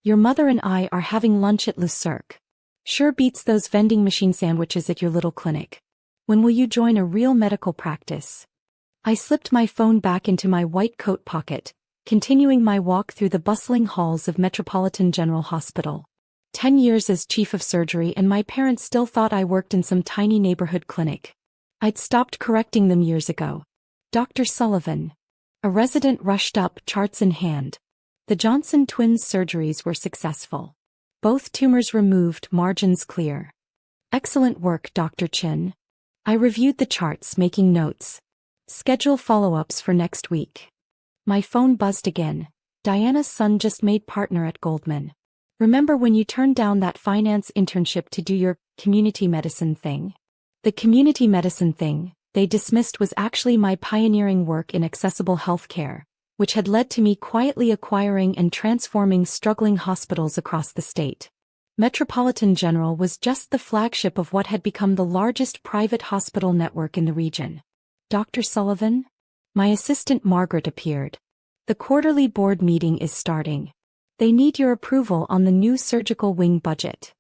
Your mother and I are having lunch at Le Cirque. Sure beats those vending machine sandwiches at your little clinic. When will you join a real medical practice? I slipped my phone back into my white coat pocket, continuing my walk through the bustling halls of Metropolitan General Hospital. 10 years as chief of surgery and my parents still thought I worked in some tiny neighborhood clinic. I'd stopped correcting them years ago. Dr. Sullivan. A resident rushed up, charts in hand. The Johnson twins' surgeries were successful. Both tumors removed, margins clear. Excellent work, Dr. Chin. I reviewed the charts, making notes. Schedule follow-ups for next week. My phone buzzed again. Diana's son just made partner at Goldman. Remember when you turned down that finance internship to do your community medicine thing? The community medicine thing they dismissed was actually my pioneering work in accessible healthcare, which had led to me quietly acquiring and transforming struggling hospitals across the state. Metropolitan General was just the flagship of what had become the largest private hospital network in the region. Dr. Sullivan? My assistant Margaret appeared. The quarterly board meeting is starting. They need your approval on the new surgical wing budget.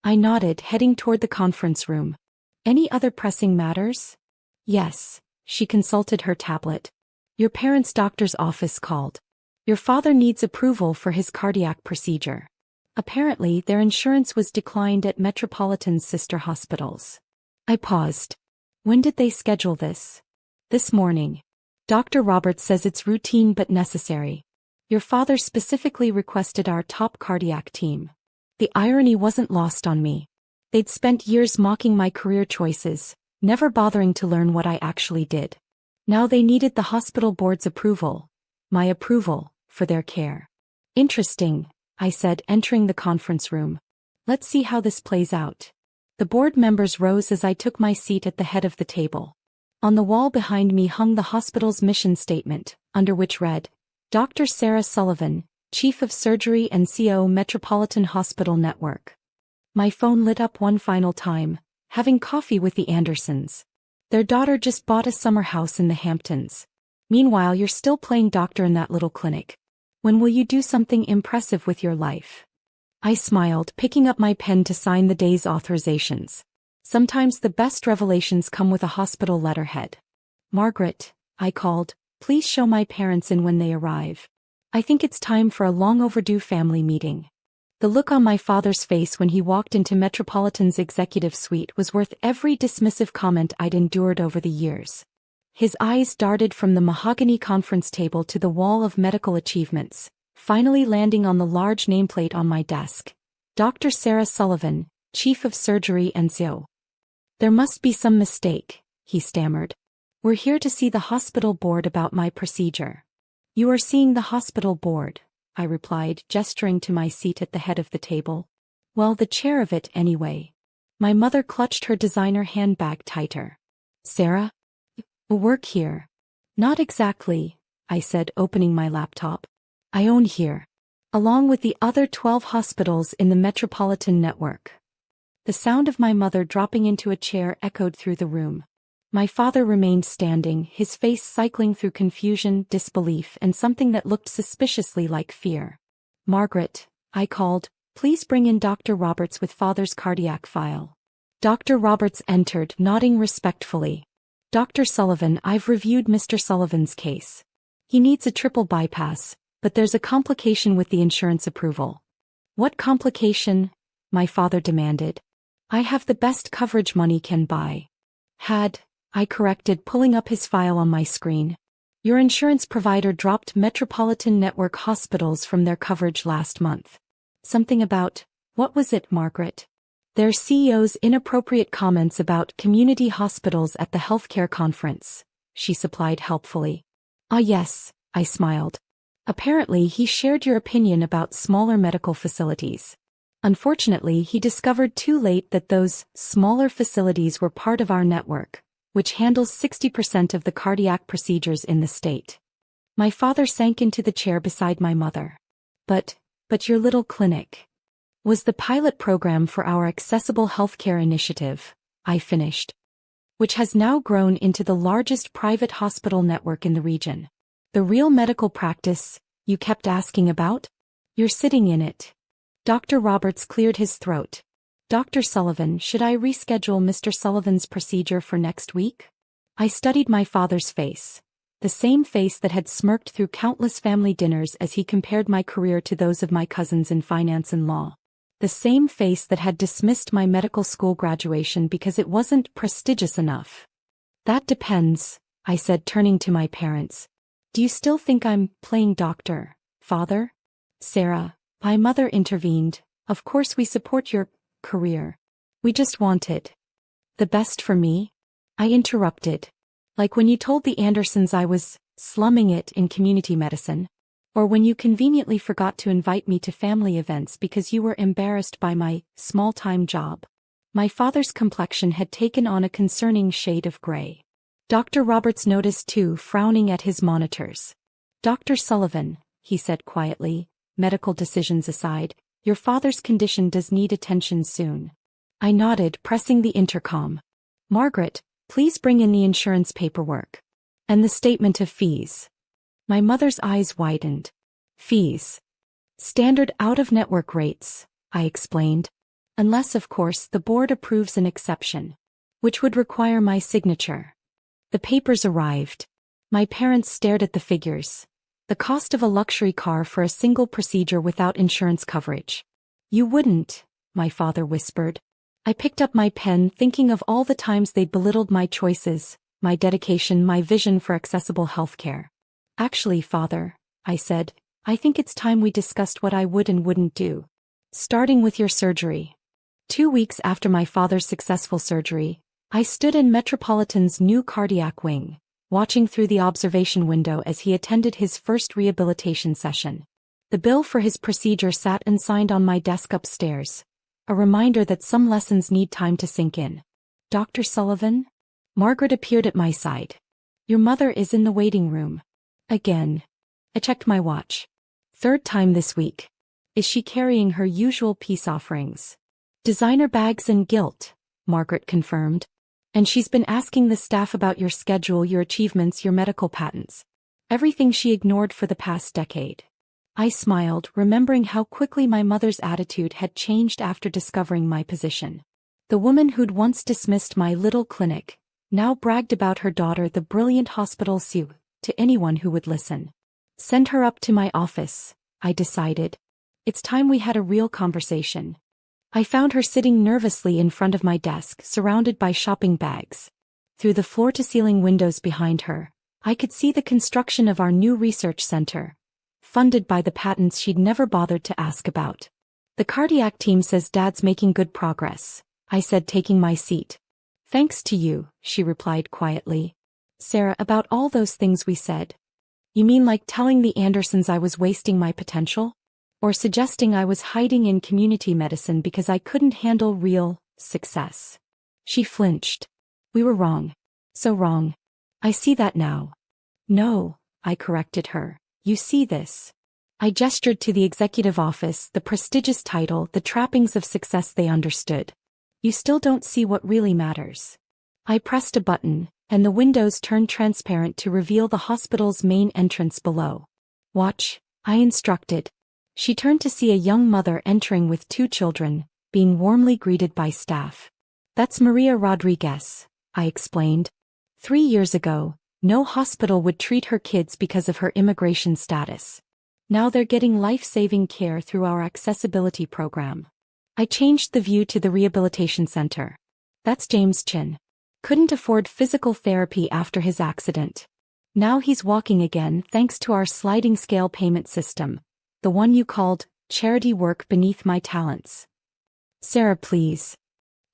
I nodded, heading toward the conference room. Any other pressing matters? Yes. She consulted her tablet. Your parents' doctor's office called. Your father needs approval for his cardiac procedure. Apparently, their insurance was declined at Metropolitan's sister hospitals. I paused. When did they schedule this? This morning. Dr. Roberts says it's routine but necessary. Your father specifically requested our top cardiac team. The irony wasn't lost on me. They'd spent years mocking my career choices, never bothering to learn what I actually did. Now they needed the hospital board's approval, my approval, for their care. Interesting, I said, entering the conference room. Let's see how this plays out. The board members rose as I took my seat at the head of the table. On the wall behind me hung the hospital's mission statement, under which read, Dr. Sarah Sullivan, Chief of Surgery and CO Metropolitan Hospital Network. My phone lit up one final time, having coffee with the Andersons. Their daughter just bought a summer house in the Hamptons. Meanwhile, you're still playing doctor in that little clinic. When will you do something impressive with your life? I smiled, picking up my pen to sign the day's authorizations. Sometimes the best revelations come with a hospital letterhead. Margaret, I called, please show my parents in when they arrive. I think it's time for a long overdue family meeting. The look on my father's face when he walked into Metropolitan's executive suite was worth every dismissive comment I'd endured over the years. His eyes darted from the mahogany conference table to the wall of medical achievements, finally landing on the large nameplate on my desk. Dr. Sarah Sullivan, Chief of Surgery and CO. There must be some mistake, he stammered. We're here to see the hospital board about my procedure. You are seeing the hospital board, I replied, gesturing to my seat at the head of the table. Well, the chair of it anyway. My mother clutched her designer handbag tighter. Sarah? Work here. Not exactly, I said, opening my laptop. I own here. Along with the other 12 hospitals in the Metropolitan Network. The sound of my mother dropping into a chair echoed through the room. My father remained standing, his face cycling through confusion, disbelief, and something that looked suspiciously like fear. Margaret, I called, please bring in Dr. Roberts with father's cardiac file. Dr. Roberts entered, nodding respectfully. Dr. Sullivan, I've reviewed Mr. Sullivan's case. He needs a triple bypass, but there's a complication with the insurance approval. What complication? My father demanded. I have the best coverage money can buy. I corrected, pulling up his file on my screen. Your insurance provider dropped Metropolitan Network hospitals from their coverage last month. Something about, what was it, Margaret? Their CEO's inappropriate comments about community hospitals at the healthcare conference, she supplied helpfully. Ah yes, I smiled. Apparently he shared your opinion about smaller medical facilities. Unfortunately, he discovered too late that those smaller facilities were part of our network, which handles 60% of the cardiac procedures in the state. My father sank into the chair beside my mother. But your little clinic was the pilot program for our accessible healthcare initiative, I finished, which has now grown into the largest private hospital network in the region. The real medical practice you kept asking about? You're sitting in it. Dr. Roberts cleared his throat. Dr. Sullivan, should I reschedule Mr. Sullivan's procedure for next week? I studied my father's face. The same face that had smirked through countless family dinners as he compared my career to those of my cousins in finance and law. The same face that had dismissed my medical school graduation because it wasn't prestigious enough. That depends, I said, turning to my parents. Do you still think I'm playing doctor, Father? Sarah, my mother intervened. Of course we support your career. We just wanted the best for me. I interrupted. Like when you told the Andersons I was slumming it in community medicine. Or when you conveniently forgot to invite me to family events because you were embarrassed by my small-time job. My father's complexion had taken on a concerning shade of gray. Dr. Roberts noticed too, frowning at his monitors. Dr. Sullivan, he said quietly, medical decisions aside, your father's condition does need attention soon. I nodded, pressing the intercom. Margaret, please bring in the insurance paperwork. And the statement of fees. My mother's eyes widened. Fees. Standard out-of-network rates, I explained. Unless, of course, the board approves an exception. Which would require my signature. The papers arrived. My parents stared at the figures. The cost of a luxury car for a single procedure without insurance coverage. You wouldn't, my father whispered. I picked up my pen, thinking of all the times they'd belittled my choices, my dedication, my vision for accessible healthcare. Actually, Father, I said, I think it's time we discussed what I would and wouldn't do. Starting with your surgery. 2 weeks after my father's successful surgery, I stood in Metropolitan's new cardiac wing, watching through the observation window as he attended his first rehabilitation session. The bill for his procedure sat unsigned on my desk upstairs, a reminder that some lessons need time to sink in. Dr. Sullivan? Margaret appeared at my side. Your mother is in the waiting room. Again. I checked my watch. 3rd time this week. Is she carrying her usual peace offerings? Designer bags and gilt, Margaret confirmed. And she's been asking the staff about your schedule, your achievements, your medical patents. Everything she ignored for the past decade. I smiled, remembering how quickly my mother's attitude had changed after discovering my position. The woman who'd once dismissed my little clinic, now bragged about her daughter, the brilliant Hospital Sue, to anyone who would listen. Send her up to my office, I decided. It's time we had a real conversation. I found her sitting nervously in front of my desk, surrounded by shopping bags. Through the floor-to-ceiling windows behind her, I could see the construction of our new research center, funded by the patents she'd never bothered to ask about. The cardiac team says Dad's making good progress, I said, taking my seat. Thanks to you, she replied quietly. Sarah, about all those things we said. You mean like telling the Andersons I was wasting my potential? Or suggesting I was hiding in community medicine because I couldn't handle real success? She flinched. We were wrong. So wrong. I see that now. No, I corrected her. You see this. I gestured to the executive office, the prestigious title, the trappings of success they understood. You still don't see what really matters. I pressed a button, and the windows turned transparent to reveal the hospital's main entrance below. Watch, I instructed. She turned to see a young mother entering with 2 children, being warmly greeted by staff. That's Maria Rodriguez, I explained. 3 years ago, no hospital would treat her kids because of her immigration status. Now they're getting life-saving care through our accessibility program. I changed the view to the rehabilitation center. That's James Chin. Couldn't afford physical therapy after his accident. Now he's walking again thanks to our sliding scale payment system. The one you called charity work beneath my talents. Sarah, please.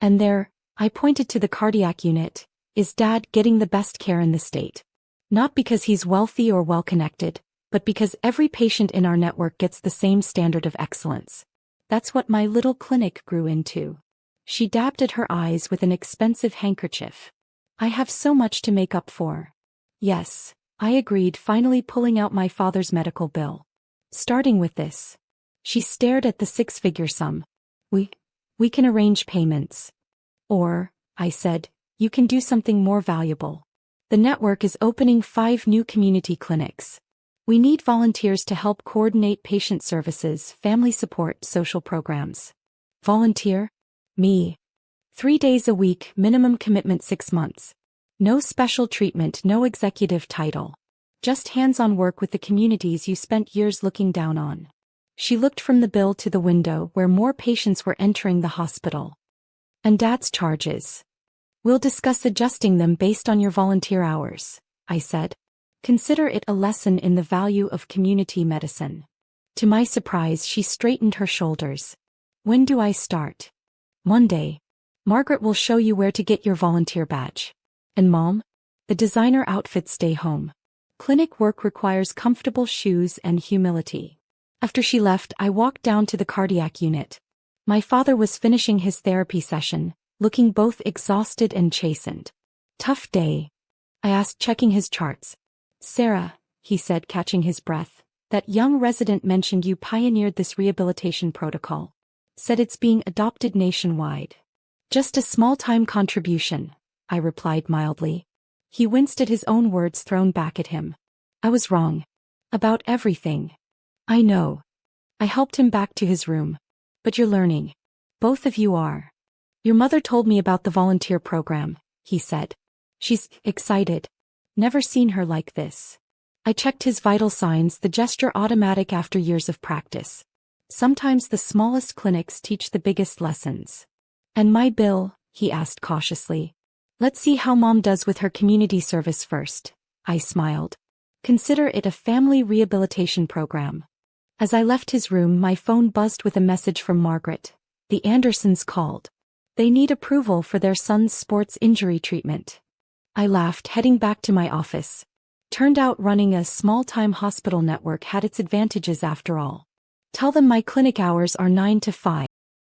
And there, I pointed to the cardiac unit, is Dad getting the best care in the state? Not because he's wealthy or well-connected, but because every patient in our network gets the same standard of excellence. That's what my little clinic grew into. She dabbed at her eyes with an expensive handkerchief. I have so much to make up for. Yes, I agreed, finally pulling out my father's medical bill. Starting with this. She stared at the 6-figure sum. We can arrange payments. Or, I said, you can do something more valuable. The network is opening 5 new community clinics. We need volunteers to help coordinate patient services, family support, social programs. Volunteer? Me. 3 days a week, minimum commitment 6 months. No special treatment, no executive title. Just hands-on work with the communities you spent years looking down on. She looked from the bill to the window where more patients were entering the hospital. And Dad's charges. We'll discuss adjusting them based on your volunteer hours, I said. Consider it a lesson in the value of community medicine. To my surprise, she straightened her shoulders. When do I start? Monday. Margaret will show you where to get your volunteer badge. And Mom? The designer outfits stay home. Clinic work requires comfortable shoes and humility. After she left, I walked down to the cardiac unit. My father was finishing his therapy session, looking both exhausted and chastened. Tough day? I asked, checking his charts. Sarah, he said, catching his breath, that young resident mentioned you pioneered this rehabilitation protocol. Said it's being adopted nationwide. Just a small-time contribution, I replied mildly. He winced at his own words thrown back at him. I was wrong. About everything. I know. I helped him back to his room. But you're learning. Both of you are. Your mother told me about the volunteer program, he said. She's excited. Never seen her like this. I checked his vital signs, the gesture automatic after years of practice. Sometimes the smallest clinics teach the biggest lessons. And my bill? He asked cautiously. Let's see how Mom does with her community service first, I smiled. Consider it a family rehabilitation program. As I left his room, my phone buzzed with a message from Margaret. The Andersons called. They need approval for their son's sports injury treatment. I laughed, heading back to my office. Turned out running a small-time hospital network had its advantages after all. Tell them my clinic hours are 9 to 5.